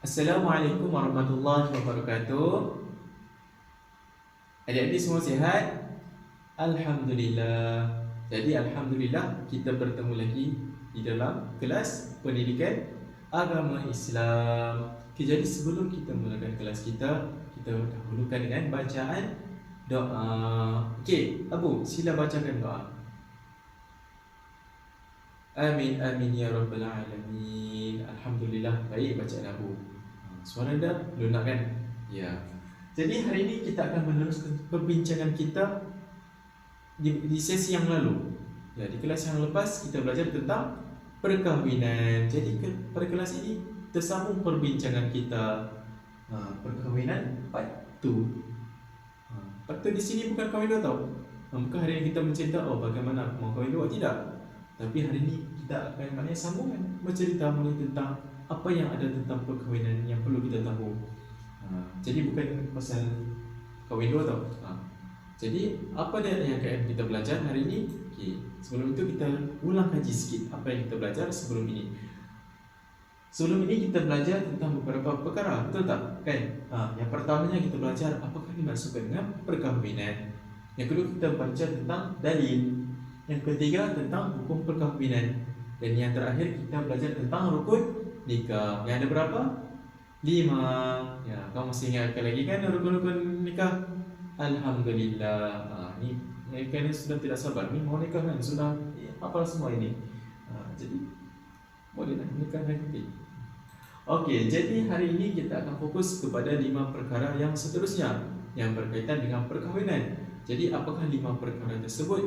Assalamualaikum warahmatullahi wabarakatuh. Adik-adik semua sihat? Alhamdulillah. Jadi Alhamdulillah kita bertemu lagi di dalam kelas pendidikan agama Islam. Okay, jadi sebelum kita mulakan kelas kita dahulukan dengan bacaan doa. Okey, Abu, sila bacakan doa. Amin amin ya rabbal alamin. Alhamdulillah, baik bacaan Abu. Suara dah lunak kan? Ya. Jadi hari ini kita akan meneruskan perbincangan kita di sesi yang lalu. Ya, di kelas yang lepas kita belajar tentang perkahwinan. Jadi pada kelas ini tersambung perbincangan kita perkahwinan part 2. Part 2 di sini bukan kahwin dua tau. Bukan hari ini kita mencerita bagaimana mau kahwin dua, tidak. Tapi hari ini kita akan sambungan bercerita mengenai tentang apa yang ada tentang perkahwinan yang perlu kita tahu. Jadi bukan pasal kahwin dua tau. Jadi apa dia yang akan kita belajar hari ini? Okay. Sebelum itu kita ulang kaji sikit apa yang kita belajar sebelum ini. Sebelum ini kita belajar tentang beberapa perkara, betul tak? Kan? Yang pertamanya kita belajar apakah dimaksudkan dengan perkahwinan. Yang kedua kita baca tentang dalil. Yang ketiga tentang hukum perkahwinan. Dan yang terakhir kita belajar tentang rukun nikah. Yang ada berapa? 5. Ya, kamu masih ingatkan lagi kan rukun-rukun nikah? Alhamdulillah. Ni mereka ni sudah tidak sabar. Ni mau nikah kan? Sudah hafal semua ini. Jadi bolehlah nikah nanti. Okey, jadi hari ini kita akan fokus kepada 5 perkara yang seterusnya yang berkaitan dengan perkahwinan. Jadi apakah 5 perkara tersebut?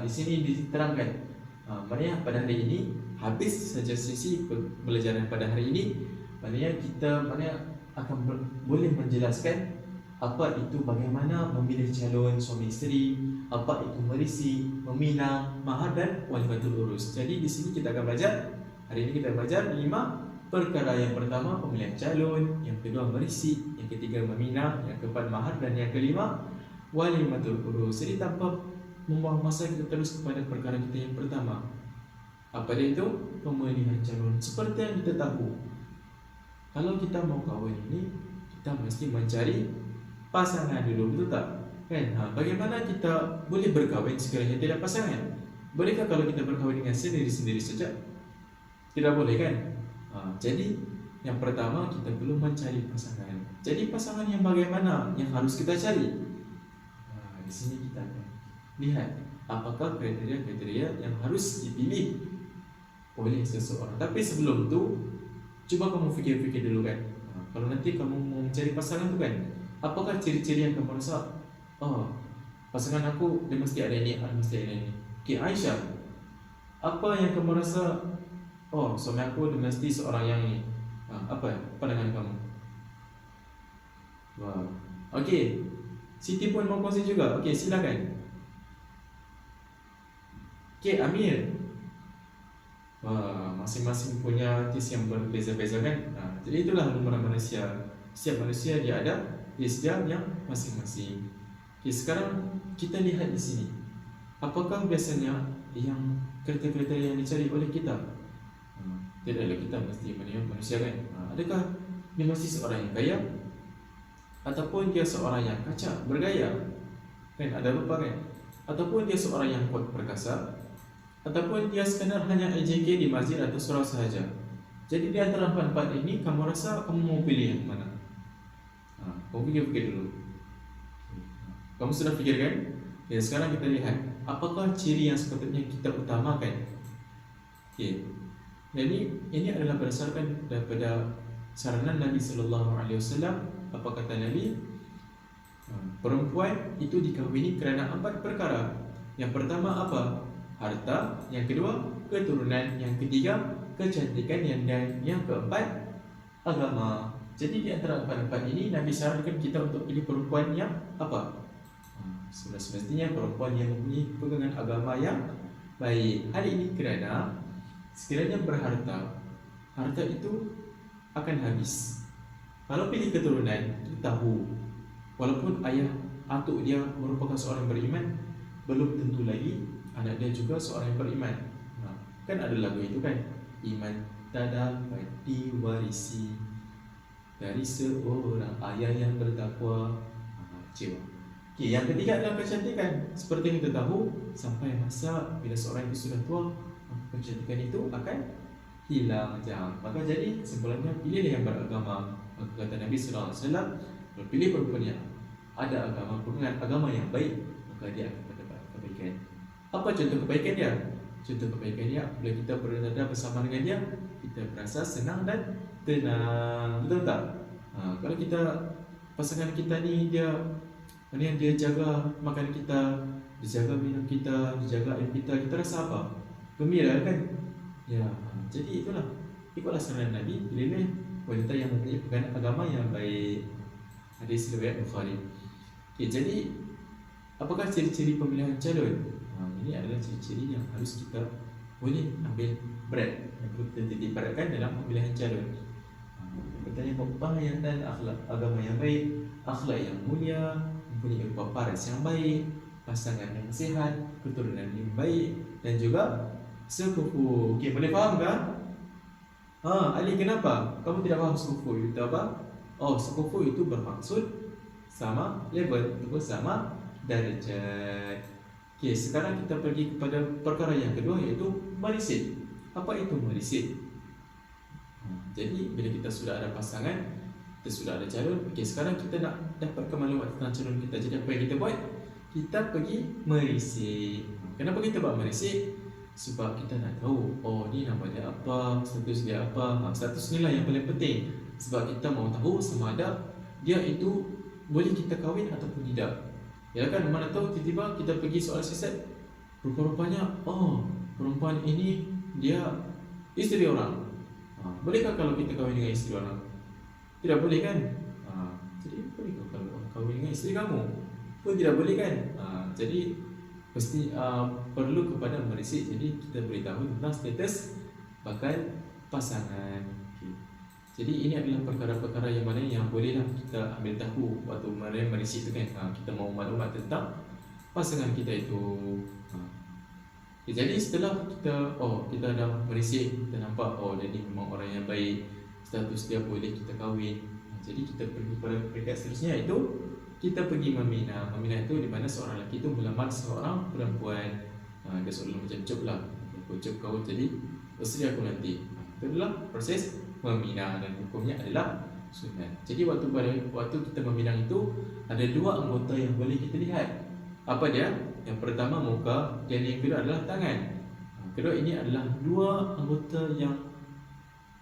Di sini diterangkan. Maknanya pada hari ini habis saja sesi pembelajaran pada hari ini. Maknanya kita akan boleh menjelaskan apa itu bagaimana memilih calon suami isteri, apa itu merisi, meminang, mahar dan walimatul urus. Jadi di sini kita akan belajar. Hari ini kita belajar 5 perkara. Yang pertama pemilihan calon, yang kedua merisi, yang ketiga meminang, yang keempat mahar dan yang kelima walimatul urus. Jadi tanpa membuang masa kita terus kepada perkara kita yang pertama. Apa dia itu? Pemilihan calon. Seperti yang kita tahu, kalau kita mau kahwin ini, kita mesti mencari pasangan dulu, betul tak? Kan? Bagaimana kita boleh berkahwin sekiranya tidak pasangan? Bolehkah kalau kita berkahwin dengan sendiri-sendiri saja? Tidak boleh kan? Jadi yang pertama kita perlu mencari pasangan. Jadi pasangan yang bagaimana yang harus kita cari? Di sini kita akan lihat apakah kriteria-kriteria yang harus dipilih oleh seseorang. Tapi sebelum itu, coba kamu fikir-fikir dulu kan. Kalau nanti kamu mau mencari pasangan tu kan, apakah ciri-ciri yang kamu rasa pasangan aku dia mesti ada ini, mesti ada ini. Okay, Aisyah, apa yang kamu rasa suami aku dia mesti seorang yang ini? Apa pandangan kamu? Okey, Siti pun mau kongsi juga. Okey, silakan. Okey, Amir. Masing-masing punya taste yang berbeza-beza kan. Jadi itulah lumrah manusia. Setiap manusia dia ada taste yang masing-masing. Okey, sekarang kita lihat di sini. Apakah biasanya yang kriteria yang dicari oleh kita? Tidaklah kita mesti manusia kan. Adakah dia mesti seorang yang kaya ataupun dia seorang yang kacak bergaya? Kan ada rupa kan? Ataupun dia seorang yang kuat perkasa, ataupun dia sekadar hanya AJK di masjid atau surau sahaja. Jadi di antara empat ini kamu rasa kamu mau pilih yang mana? Kamu fikir dulu. Kamu sudah fikirkan? Ya, sekarang kita lihat apakah ciri yang sepatutnya kita utamakan. Okay. Jadi ini adalah berdasarkan daripada saranan Nabi sallallahu alaihi wasallam. Apa kata Nabi? Perempuan itu dikahwini kerana 4 perkara. Yang pertama apa? Harta. Yang kedua keturunan. Yang ketiga kecantikan. Dan yang keempat agama. Jadi di antara 4 ini Nabi sarankan kita untuk pilih perempuan yang apa? Semestinya perempuan yang mempunyai pegangan agama yang baik. Hal ini kerana sekiranya berharta, harta itu akan habis. Kalau pilih keturunan, kita tahu walaupun ayah atuk dia merupakan seorang beriman, belum tentu lagi anak dia juga seorang yang beriman. Kan ada lagu itu kan, iman tak dapat diwarisi dari seorang ayah yang bertakwa. Jiwa. Okay, yang ketiga adalah kecantikan. Seperti yang kita tahu, sampai masa bila seorang itu sudah tua, kecantikan itu akan hilang. Maka jadi kesimpulannya, pilihlah yang beragama. Maka kata Nabi SAW, kalau pilih perempuan yang ada agama, dengan agama yang baik, maka dia akan mendapat kebaikan. Apa contoh kebaikan dia? Contoh kebaikan dia, bila kita berada bersama dengan dia, kita berasa senang dan tenang. Betul tak? Kalau kita, pasangan kita ni dia jaga makan kita, dia jaga minum kita, dia jaga air kita rasa apa? Gembira kan? Ya, jadi itulah, ikutlah saran Nabi, pilihlah wanita yang mempunyai agama yang baik. Hadis riwayat Bukhari. Okay, jadi apakah ciri-ciri pemilihan calon? Ini adalah ciri-ciri yang harus kita boleh ambil berat, yang perlu kita titik beratkan dalam pemilihan calon. Bertanya pakaian dan akhlak, agama yang baik, akhlak yang mulia, mempunyai rupa paras yang baik, pasangan yang sihat, keturunan yang baik, dan juga sekufu. Okey, boleh faham kan? Ali, kenapa kamu tidak faham sekufu itu apa? Oh, sekufu itu bermaksud sama level, itu sama darjat. Okey, sekarang kita pergi kepada perkara yang kedua, iaitu merisit. Apa itu merisit? Jadi bila kita sudah ada pasangan, kita sudah ada calon, okey, sekarang kita nak dapatkan maklumat tentang calon kita. Jadi apa yang kita buat? Kita pergi merisit. Kenapa kita buat merisit? Sebab kita nak tahu, oh ni nama dia apa, status dia apa. Status ni lah yang paling penting. Sebab kita mau tahu sama ada dia itu boleh kita kahwin ataupun tidak. Ya kan, mana tahu tiba-tiba kita pergi soal siasat, rupa-rupanya, oh perempuan ini dia isteri orang. Bolehkah kalau kita kahwin dengan isteri orang? Tidak boleh kan? Jadi bolehkah kalau orang kahwin dengan isteri kamu? Pun tidak boleh kan? Jadi mesti perlu kepada merisit. Jadi kita beritahu tentang status bakal pasangan. Okay. Jadi ini adalah perkara-perkara yang mana yang bolehlah kita ambil tahu waktu merisit itu kan. Kita mau maklumat tentang pasangan kita itu. Jadi setelah kita dah merisit, kita nampak dia ni memang orang yang baik, status dia boleh kita kahwin. Jadi kita pergi pada peringkat seterusnya, itu kita pergi meminang. Meminang itu di mana seorang lelaki itu melamar seorang perempuan. Dia seolah macam cop lah, cop kau jadi isteri aku nanti. Itu adalah proses meminang dan hukumnya adalah sunat. Jadi waktu kita meminang itu ada dua anggota yang boleh kita lihat. Apa dia? Yang pertama muka, dan yang kedua adalah tangan. Kedua ini adalah dua anggota yang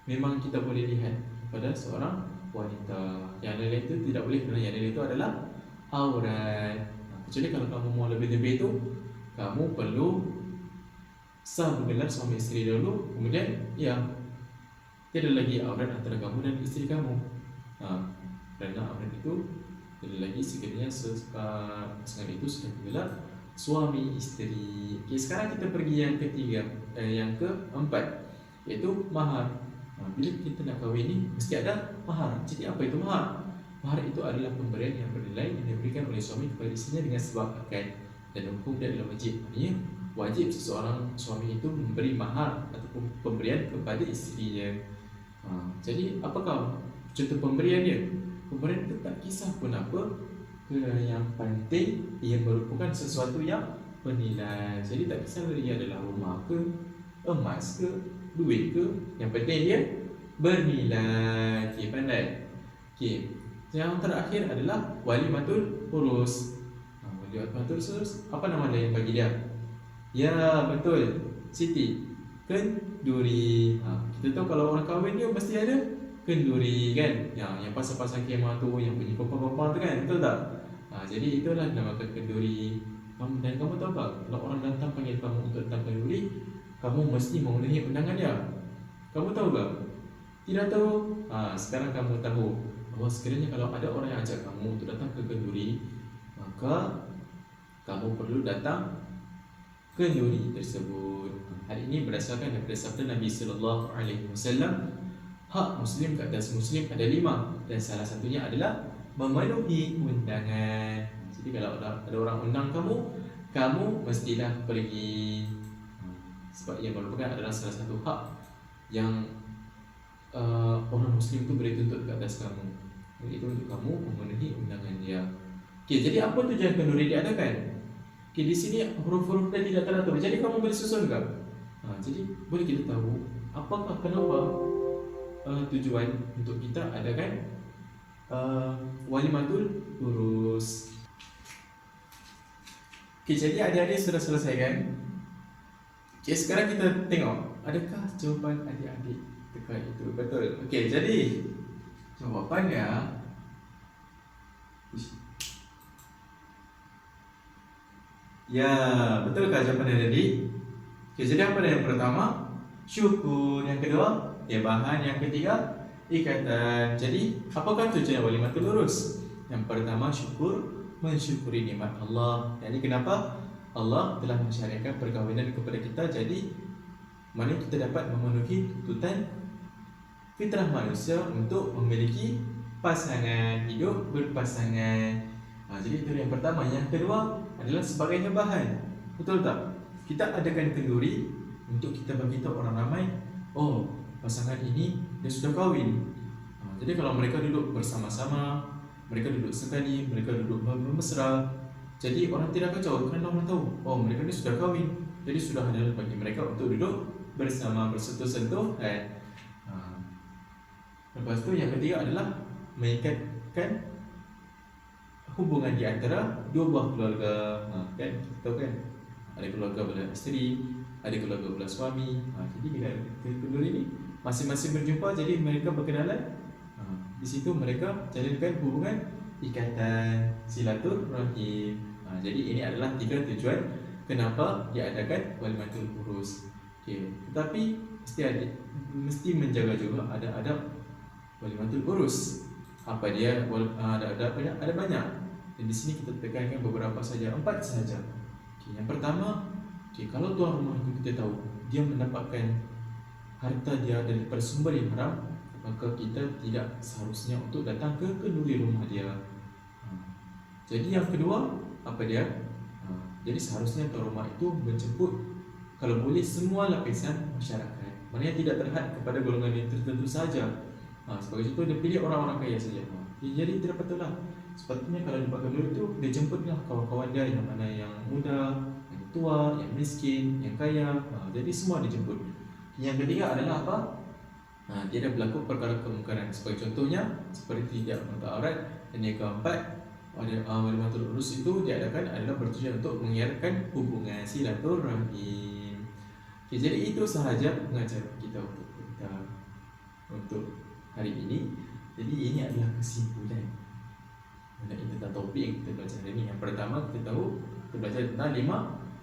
memang kita boleh lihat pada seorang wanita. Yang lain itu tidak boleh, kerana yang lain itu adalah aurat. Kecuali kalau kamu mau lebih-lebih itu, kamu perlu sah bergelar suami isteri dulu, kemudian tiada lagi aurat antara kamu dan isteri kamu. Kerana aurat itu tiada lagi sekiranya pasangan itu sudah bergelar suami isteri. Okay, sekarang kita pergi yang ketiga, yang keempat, iaitu mahar. Bila kita nak kahwin ni, mesti ada mahar. Jadi apa itu mahar? Mahar itu adalah pemberian yang bernilai yang diberikan oleh suami kepada isterinya dengan sebab akad, dan hukum dia adalah wajib. Maksudnya wajib seseorang suami itu memberi mahar ataupun pemberian kepada isterinya. Jadi apakah contoh pemberian dia? Pemberian itu tak kisah pun apa, yang penting ia merupakan sesuatu yang bernilai. Jadi tak kisah dia adalah rumah ke, emas ke, duit ke, yang penting dia bernilai. Okey, pandai. Okey, yang terakhir adalah walimatul urus. Walimatul urus, apa nama lain bagi dia? Ya, betul, Siti, kenduri. Kita tahu kalau orang kahwin dia mesti ada kenduri kan, yang pasang-pasang kemah tu, yang bunyi papa-papa tu kan, betul tak? Jadi itulah dinamakan kenduri. Dan kamu tahu tak, kalau orang datang panggil kamu untuk datang kenduri, kamu mesti memenuhi undangan dia. Kamu tahu tak? Tidak tahu? Sekarang kamu tahu bahawa sekiranya kalau ada orang yang ajak kamu untuk datang ke kenduri, maka kamu perlu datang kenduri tersebut. Hal ini berdasarkan daripada sabda Nabi sallallahu alaihi wasallam, hak muslim ke atas muslim ada 5, dan salah satunya adalah memenuhi undangan. Jadi kalau ada orang undang kamu mestilah pergi. Sebab ia merupakan adalah salah satu hak yang orang Muslim itu bertuntut ke atas kamu. Itu untuk kamu memenuhi undangan dia. Okey, jadi apa tujuan kenduri diadakan? Okey, di sini huruf-huruf dia tidak teratur. Jadi kamu boleh susun ke? Jadi boleh kita tahu apakah kenapa tujuan untuk kita adakan walimatul urus. Okey, jadi adik-adik sudah selesai kan? Okey, sekarang kita tengok adakah jawapan adik-adik dekat itu betul. Okey, jadi jawapannya ya, betulkah jawapan adik-adik? Okey, jadi apa yang pertama? Syukur. Yang kedua, tibahan. Yang ketiga, ikatan. Jadi, apakah tujuan walimatul urus? Yang pertama, syukur, mensyukuri nikmat Allah. Jadi kenapa? Allah telah mensyariatkan perkahwinan kepada kita. Jadi, mana kita dapat memenuhi tuntutan fitrah manusia untuk memiliki pasangan, hidup berpasangan. Jadi itu yang pertama. Yang kedua adalah sebagai bahan. Betul tak? Kita adakan kenduri untuk kita beritahu orang ramai, oh, pasangan ini dia sudah kahwin. Jadi kalau mereka duduk bersama-sama, mereka duduk sekali, mereka duduk bermesra, jadi orang tidak kacau kerana orang tahu, oh, mereka ni sudah kahwin. Jadi sudah ada bagi mereka untuk duduk bersama, bersentuh-sentuh. Lepas tu yang ketiga adalah mengikatkan hubungan di antara dua buah keluarga. Kan, kita tahu kan, ada keluarga belah isteri, ada keluarga belah suami. Jadi bila kenduri ini masing-masing berjumpa, jadi mereka berkenalan. Di situ mereka jalinkan hubungan ikatan silaturahim. Jadi ini adalah 3 tujuan kenapa diadakan walimatul urus. Okey, tetapi mesti menjaga juga ada adab walimatul urus. Apa dia? Ada banyak, ada banyak. Dan di sini kita tekankan beberapa saja, 4 saja. Okey, yang pertama, kalau tuan rumah itu kita tahu dia mendapatkan harta dia daripada sumber yang haram, maka kita tidak seharusnya untuk datang ke kenduri rumah dia. Jadi yang kedua, apa dia? Jadi seharusnya tuan rumah itu menjemput kalau boleh semua lapisan masyarakat. Maknanya tidak terhad kepada golongan yang tertentu saja. Sebagai contoh, dia pilih orang-orang kaya saja. Jadi tidak patutlah. Sepatutnya kalau dia buat kenduri itu, dia jemputlah kawan-kawan dia yang mana yang muda, yang tua, yang miskin, yang kaya. Jadi semua dijemput. Yang ketiga adalah apa? Tidak berlaku perkara kemungkaran. Sebagai contohnya, seperti tidak mata aurat. Dan yang keempat, walimatul urus itu diadakan adalah bertujuan untuk mengiarkan hubungan silaturahim. Jadi itu sahaja pengajaran kita untuk hari ini. Jadi ini adalah kesimpulan mengenai tentang topik yang kita belajar hari ini. Yang pertama, kita belajar tentang 5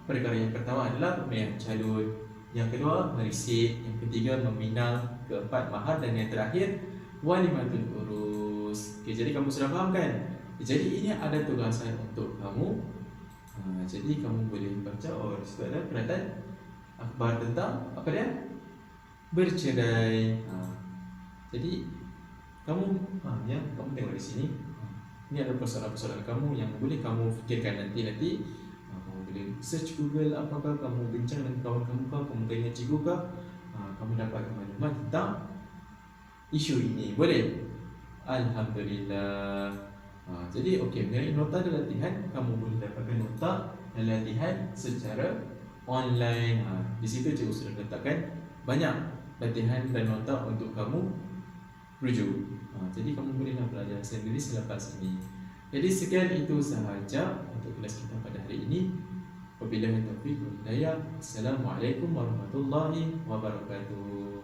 perkara. Yang pertama adalah pemilihan calon, yang kedua merisit, yang ketiga meminang, keempat mahar, dan yang terakhir walimatul urus. Jadi kamu sudah faham kan? Jadi ini ada tugasan untuk kamu. Jadi kamu boleh baca, di situ ada kelihatan akhbar tentang apa dia? Bercerai. Jadi kamu kamu tengok di sini. Ini ada persoalan-persoalan kamu yang boleh kamu fikirkan nanti. Kamu boleh search Google, apakah kamu bincang dengan kawan kamu kah, kamu tanya cikgu kah, kamu dapatkan maklumat tentang isu ini. Boleh? Alhamdulillah. Jadi mengenai nota dan latihan, kamu boleh dapatkan nota dan latihan secara online. Di situ cikgu sudah letakkan banyak latihan dan nota untuk kamu rujuk. Jadi kamu bolehlah belajar sendiri selepas ini. Jadi sekian itu sahaja untuk kelas kita pada hari ini. Wabillahi taufiq wal hidayah. Assalamualaikum warahmatullahi wabarakatuh.